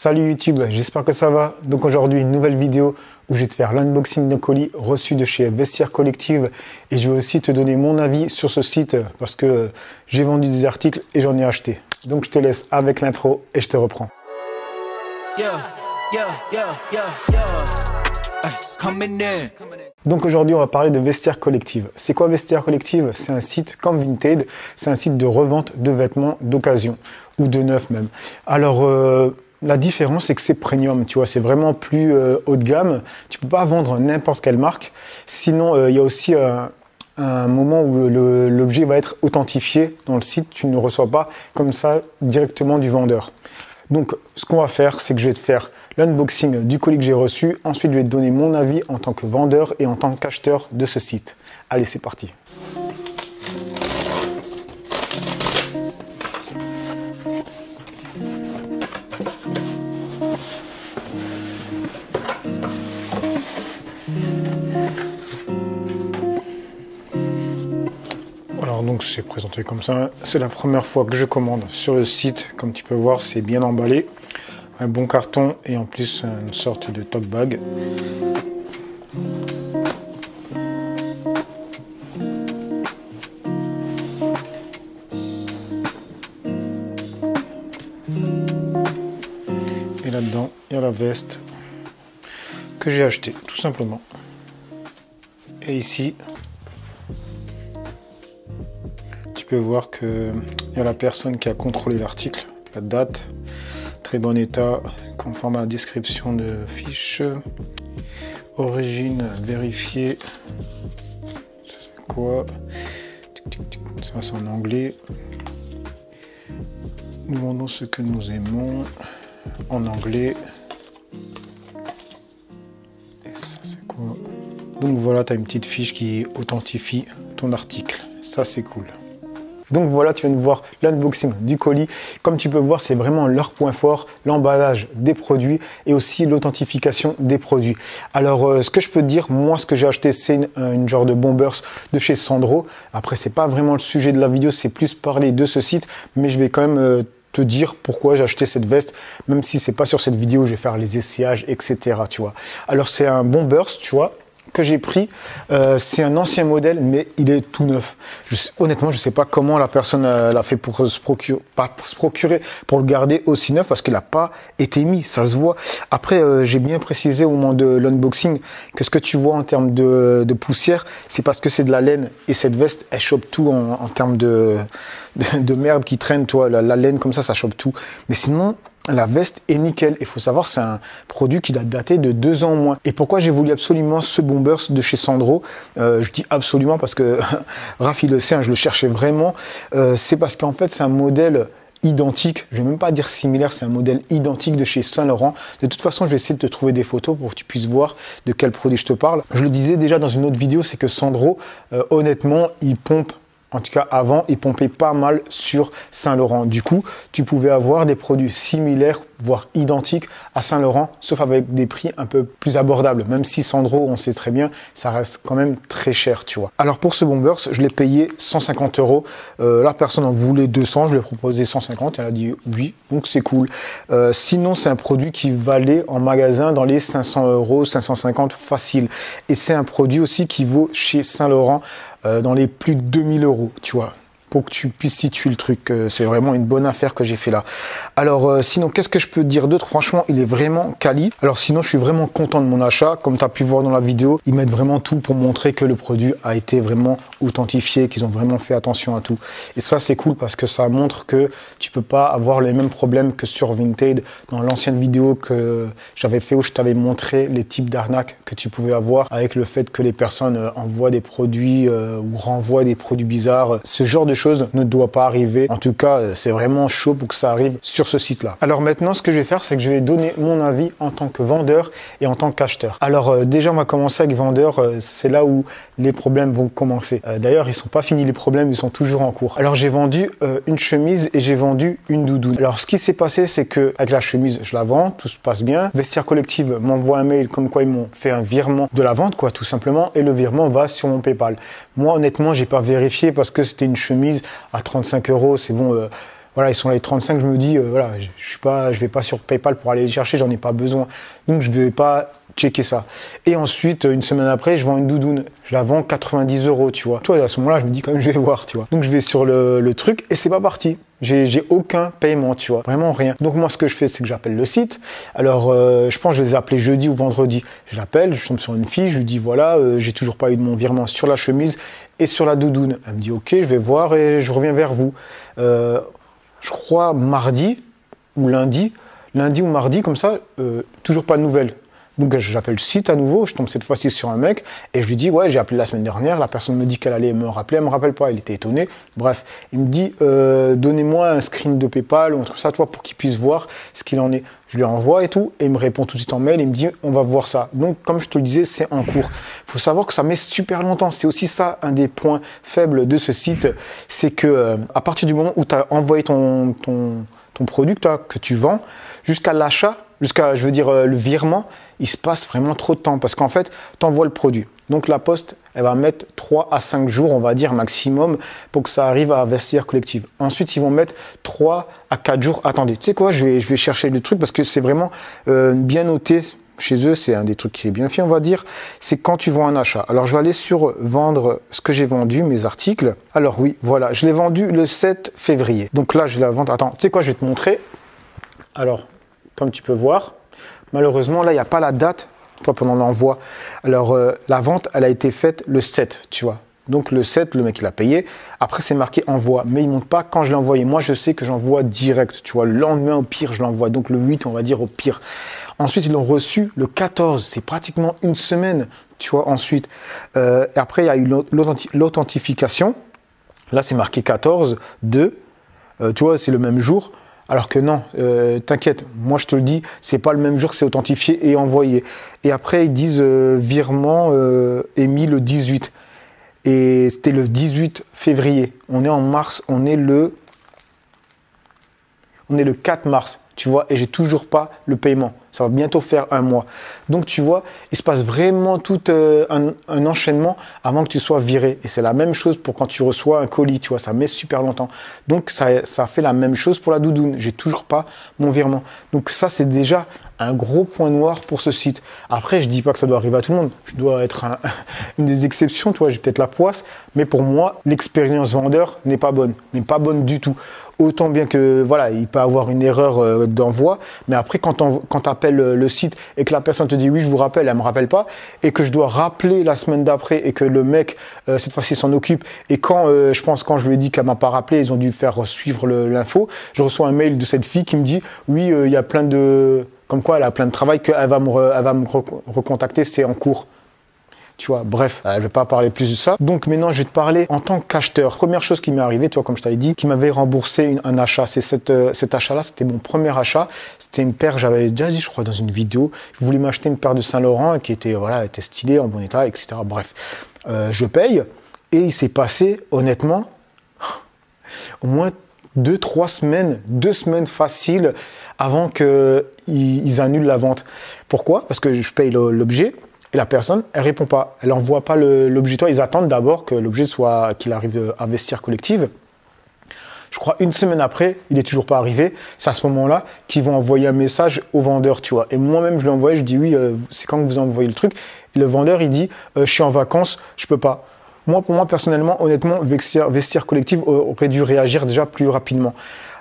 Salut YouTube, j'espère que ça va. Donc aujourd'hui, une nouvelle vidéo où je vais te faire l'unboxing d'un colis reçu de chez Vestiaire Collective et je vais aussi te donner mon avis sur ce site parce que j'ai vendu des articles et j'en ai acheté. Donc je te laisse avec l'intro et je te reprends. Donc aujourd'hui, on va parler de Vestiaire Collective. C'est quoi Vestiaire Collective? C'est un site comme Vinted, c'est un site de revente de vêtements d'occasion ou de neuf même. Alors la différence, c'est que c'est premium, tu vois, c'est vraiment plus haut de gamme. Tu peux pas vendre n'importe quelle marque. Sinon, il y a aussi un moment où l'objet va être authentifié dans le site. Tu ne reçois pas comme ça directement du vendeur. Donc, ce qu'on va faire, c'est que je vais te faire l'unboxing du colis que j'ai reçu. Ensuite, je vais te donner mon avis en tant que vendeur et en tant qu'acheteur de ce site. Allez, c'est parti. Alors donc c'est présenté comme ça, c'est la première fois que je commande sur le site, comme tu peux voir c'est bien emballé, un bon carton et en plus une sorte de tote bag. Et là-dedans il y a la veste que j'ai achetée tout simplement. Et ici tu peux voir qu'il y a la personne qui a contrôlé l'article, la date, très bon état, conforme à la description de fiche, origine vérifiée, ça c'est quoi, ça c'est en anglais, nous vendons ce que nous aimons, en anglais, et ça c'est quoi, donc voilà, tu as une petite fiche qui authentifie ton article, ça c'est cool. Donc voilà, tu viens de voir l'unboxing du colis. Comme tu peux voir, c'est vraiment leur point fort, l'emballage des produits et aussi l'authentification des produits. Alors, ce que je peux te dire, moi, ce que j'ai acheté, c'est une genre de bombers de chez Sandro. Après, c'est pas vraiment le sujet de la vidéo, c'est plus parler de ce site, mais je vais quand même te dire pourquoi j'ai acheté cette veste, même si c'est pas sur cette vidéo, je vais faire les essayages, etc. Tu vois. Alors, c'est un bombers, tu vois, que j'ai pris, c'est un ancien modèle mais il est tout neuf. Honnêtement je sais pas comment la personne l'a fait pour se procurer, pour le garder aussi neuf parce qu'il n'a pas été mis, ça se voit. Après j'ai bien précisé au moment de l'unboxing que ce que tu vois en termes de poussière c'est parce que c'est de la laine et cette veste elle chope tout en termes de merde qui traîne, toi, la laine comme ça chope tout, mais sinon la veste est nickel. Il faut savoir, c'est un produit qui date daté de 2 ans au moins. Et pourquoi j'ai voulu absolument ce bombers de chez Sandro, je dis absolument parce que Raph il le sait, hein, je le cherchais vraiment. C'est parce qu'en fait c'est un modèle identique, je vais même pas dire similaire, c'est un modèle identique de chez Saint Laurent. De toute façon, je vais essayer de te trouver des photos pour que tu puisses voir de quel produit je te parle. Je le disais déjà dans une autre vidéo, c'est que Sandro, honnêtement, il pompe. En tout cas, avant, ils pompaient pas mal sur Saint-Laurent. Du coup, tu pouvais avoir des produits similaires, voire identiques à Saint-Laurent, sauf avec des prix un peu plus abordables. Même si Sandro, on sait très bien, ça reste quand même très cher, tu vois. Alors pour ce bombers, je l'ai payé 150 €. La personne en voulait 200, je lui ai proposé 150, elle a dit oui, donc c'est cool. Sinon, c'est un produit qui valait en magasin dans les 500 €, 550 facile. Et c'est un produit aussi qui vaut chez Saint-Laurent dans les plus de 2000 €, tu vois, pour que tu puisses situer le truc. C'est vraiment une bonne affaire que j'ai fait là. Alors sinon, qu'est-ce que je peux dire d'autre? Franchement, il est vraiment quali. Alors sinon, je suis vraiment content de mon achat. Comme tu as pu voir dans la vidéo, ils mettent vraiment tout pour montrer que le produit a été vraiment authentifié, qu'ils ont vraiment fait attention à tout. Et ça, c'est cool parce que ça montre que tu peux pas avoir les mêmes problèmes que sur Vinted. Dans l'ancienne vidéo que j'avais fait où je t'avais montré les types d'arnaques que tu pouvais avoir avec le fait que les personnes envoient des produits ou renvoient des produits bizarres. Ce genre de choses ne doit pas arriver. En tout cas, c'est vraiment chaud pour que ça arrive sur ce site-là. Alors maintenant, ce que je vais faire, c'est que je vais donner mon avis en tant que vendeur et en tant qu'acheteur. Alors déjà, on va commencer avec vendeur. C'est là où les problèmes vont commencer. D'ailleurs, ils sont pas finis les problèmes, ils sont toujours en cours. Alors j'ai vendu une chemise et j'ai vendu une doudoune. Alors ce qui s'est passé, c'est que avec la chemise, je la vends, tout se passe bien. Vestiaire Collective m'envoie un mail comme quoi ils m'ont fait un virement de la vente, quoi, tout simplement, et le virement va sur mon PayPal. Moi, honnêtement, j'ai pas vérifié parce que c'était une chemise à 35 €. C'est bon. voilà, ils sont là les 35, je me dis, voilà, je vais pas sur PayPal pour aller les chercher, j'en ai pas besoin. Donc, je vais pas checker ça. Et ensuite, une semaine après, je vends une doudoune. Je la vends 90 €, tu vois. Toi, à ce moment-là, je me dis quand même, je vais voir, tu vois. Donc, je vais sur le truc et c'est pas parti. J'ai aucun paiement, tu vois. Vraiment rien. Donc, moi, ce que je fais, c'est que j'appelle le site. Alors, je pense que je les ai appelés jeudi ou vendredi. J'appelle, je tombe sur une fille, je lui dis, voilà, j'ai toujours pas eu de mon virement sur la chemise et sur la doudoune. Elle me dit, ok, je vais voir et je reviens vers vous. Je crois mardi ou lundi ou mardi, comme ça, toujours pas de nouvelles. Donc j'appelle le site à nouveau, je tombe cette fois-ci sur un mec et je lui dis ouais, j'ai appelé la semaine dernière, la personne me dit qu'elle allait me rappeler, elle me rappelle pas, il était étonné. Bref, il me dit donnez-moi un screen de PayPal ou un truc ça, toi, pour qu'il puisse voir ce qu'il en est. Je lui envoie et tout et il me répond tout de suite en mail, il me dit on va voir ça. Donc comme je te le disais, c'est en cours. Il faut savoir que ça met super longtemps. C'est aussi ça un des points faibles de ce site, c'est que à partir du moment où tu as envoyé ton produit que tu vends jusqu'à l'achat, je veux dire le virement, il se passe vraiment trop de temps parce qu'en fait, tu envoies le produit. Donc la poste, elle va mettre 3 à 5 jours, on va dire maximum, pour que ça arrive à Vestiaire Collective. Ensuite, ils vont mettre 3 à 4 jours. Attendez, tu sais quoi, je vais chercher le truc parce que c'est vraiment bien noté. Chez eux, c'est un des trucs qui est bien fait, on va dire. C'est quand tu vends un achat. Alors, je vais aller sur vendre ce que j'ai vendu, mes articles. Alors oui, voilà, je l'ai vendu le 7 février. Donc là, je la vente. Attends, tu sais quoi, je vais te montrer. Alors, comme tu peux voir, malheureusement, là, il n'y a pas la date, toi, pendant l'envoi. Alors, la vente, elle a été faite le 7, tu vois. Donc, le 7, le mec, il a payé. Après, c'est marqué envoi, mais il ne montre pas quand je l'ai envoyé. Moi, je sais que j'envoie direct, tu vois. Le lendemain, au pire, je l'envoie. Donc, le 8, on va dire au pire. Ensuite, ils l'ont reçu le 14. C'est pratiquement une semaine, tu vois, ensuite. Et après, il y a eu l'authentification. Là, c'est marqué 14, 2. Tu vois, c'est le même jour. Alors que non, t'inquiète, moi je te le dis, c'est pas le même jour que c'est authentifié et envoyé. Et après, ils disent virement émis le 18. Et c'était le 18 février. On est en mars, on est le 4 mars, tu vois, et j'ai toujours pas le paiement. Ça va bientôt faire un mois. Donc, tu vois, il se passe vraiment tout un enchaînement avant que tu sois viré. Et c'est la même chose pour quand tu reçois un colis, tu vois, ça met super longtemps. Donc, ça fait la même chose pour la doudoune. J'ai toujours pas mon virement. Donc, ça, c'est déjà un gros point noir pour ce site. Après, je dis pas que ça doit arriver à tout le monde. Je dois être une des exceptions, tu vois, j'ai peut-être la poisse. Mais pour moi, l'expérience vendeur n'est pas bonne du tout. Autant bien que, voilà, il peut avoir une erreur d'envoi, mais après, quand tu appelles le site et que la personne te dit oui, je vous rappelle, elle me rappelle pas, et que je dois rappeler la semaine d'après et que le mec, cette fois-ci, s'en occupe, et quand, je pense, quand je lui ai dit qu'elle m'a pas rappelé, ils ont dû faire suivre l'info, je reçois un mail de cette fille qui me dit oui, il y a plein de... Comme quoi, elle a plein de travail, qu'elle va me recontacter, c'est en cours. Tu vois, bref, je vais pas parler plus de ça. Donc maintenant, je vais te parler en tant qu'acheteur. Première chose qui m'est arrivée, tu vois, comme je t'avais dit, qui m'avait remboursé un achat. C'est cet achat-là, c'était mon premier achat. C'était une paire, j'avais déjà dit, je crois, dans une vidéo. Je voulais m'acheter une paire de Saint-Laurent qui était, voilà, était stylée, en bon état, etc. Bref, je paye et il s'est passé, honnêtement, au moins 2 semaines faciles avant qu'ils annulent la vente. Pourquoi? Parce que je paye l'objet et la personne, elle répond pas. Elle envoie pas l'objet. Ils attendent d'abord que l'objet qu'il arrive à Vestiaire Collective. Je crois une semaine après, il est toujours pas arrivé. C'est à ce moment-là qu'ils vont envoyer un message au vendeur, tu vois. Et moi-même, je lui ai envoyé, je dis oui, c'est quand que vous envoyez le truc. Et le vendeur, il dit, je suis en vacances, je peux pas. Moi, pour moi, personnellement, honnêtement, Vestiaire Collective aurait dû réagir déjà plus rapidement.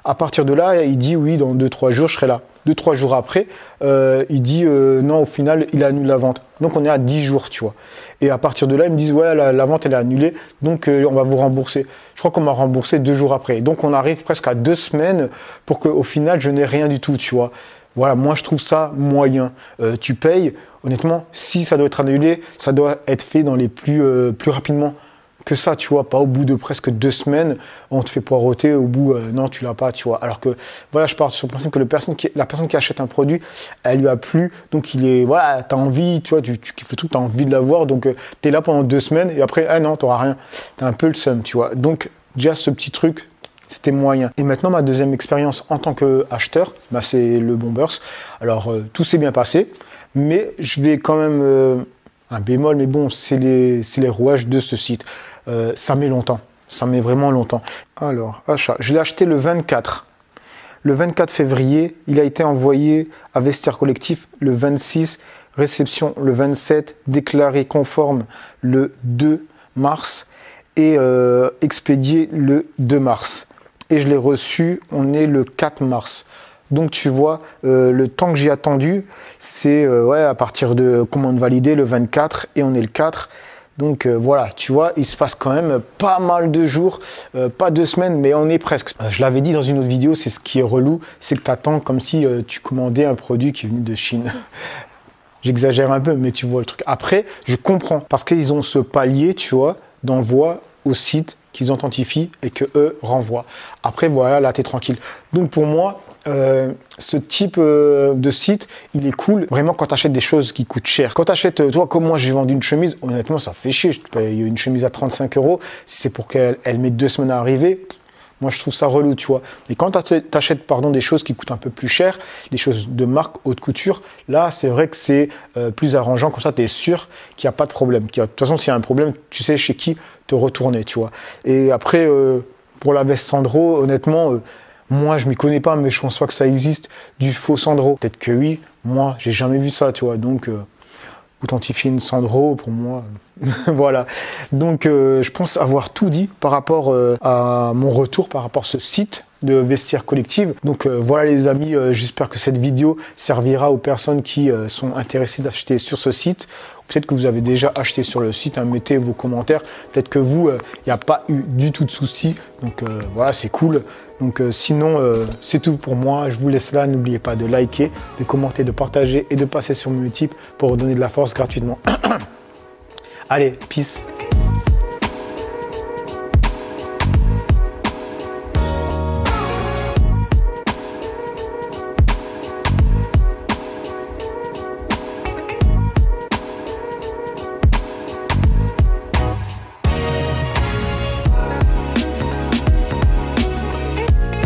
À partir de là, il dit oui, dans 2-3 jours, je serai là. 2-3 jours après, il dit non, au final, il annule la vente. Donc, on est à 10 jours, tu vois. Et à partir de là, ils me disent ouais, la vente, elle est annulée, donc on va vous rembourser. Je crois qu'on m'a remboursé 2 jours après. Donc, on arrive presque à 2 semaines pour qu'au final, je n'ai rien du tout, tu vois. Voilà, moi, je trouve ça moyen. Tu payes, honnêtement, si ça doit être annulé, ça doit être fait dans les plus rapidement que ça, tu vois, pas au bout de presque 2 semaines, on te fait poireauter, au bout, non, tu l'as pas, tu vois. Alors que, voilà, je pars sur le principe que la personne qui achète un produit, elle lui a plu, donc il est, voilà, t'as envie, tu vois, tu kiffes le truc, t'as envie de l'avoir, donc t'es là pendant 2 semaines, et après, ah non, t'auras rien. T'as un peu le seum, tu vois. Donc, déjà, ce petit truc, c'était moyen. Et maintenant, ma deuxième expérience en tant qu'acheteur, bah, c'est le Bombers. Alors, tout s'est bien passé, mais je vais quand même... un bémol, mais bon, c'est les rouages de ce site. Ça met longtemps. Ça met vraiment longtemps. Alors, achat. Je l'ai acheté le 24. le 24 février. Il a été envoyé à Vestiaire Collectif le 26, réception le 27, déclaré conforme le 2 mars et expédié le 2 mars. Et je l'ai reçu, on est le 4 mars. Donc tu vois, le temps que j'ai attendu, c'est ouais, à partir de commande validée le 24 et on est le 4. Donc voilà, tu vois, il se passe quand même pas mal de jours, pas 2 semaines, mais on est presque. Je l'avais dit dans une autre vidéo, c'est ce qui est relou, c'est que tu attends comme si tu commandais un produit qui est venu de Chine. J'exagère un peu, mais tu vois le truc. Après, je comprends, parce qu'ils ont ce palier, tu vois, d'envoi au site qu'ils authentifient et que eux renvoient. Après, voilà, là, tu es tranquille. Donc pour moi, ce type de site, il est cool vraiment quand tu achètes des choses qui coûtent cher. Quand tu achètes, toi comme moi j'ai vendu une chemise, honnêtement ça fait chier, je te paye une chemise à 35 €, si c'est pour qu'elle mette 2 semaines à arriver, moi je trouve ça relou, tu vois. Mais quand tu achètes des choses qui coûtent un peu plus cher, des choses de marque, haute couture, là c'est vrai que c'est plus arrangeant, comme ça tu es sûr qu'il n'y a pas de problème. De toute façon s'il y a un problème, tu sais chez qui te retourner, tu vois. Et après, pour la veste Sandro, honnêtement, moi, je m'y connais pas, mais je pense pas que ça existe du faux Sandro. Peut-être que oui, moi, j'ai jamais vu ça, tu vois. Donc, authentifier une Sandro, pour moi, voilà. Donc, je pense avoir tout dit par rapport à mon retour, par rapport à ce site de Vestiaire Collective. Donc, voilà les amis, j'espère que cette vidéo servira aux personnes qui sont intéressées d'acheter sur ce site. Peut-être que vous avez déjà acheté sur le site, hein, mettez vos commentaires. Peut-être que vous, il n'y a pas eu du tout de soucis. Donc voilà, c'est cool. Donc sinon, c'est tout pour moi. Je vous laisse là. N'oubliez pas de liker, de commenter, de partager et de passer sur mon Utip pour donner de la force gratuitement. Allez, peace.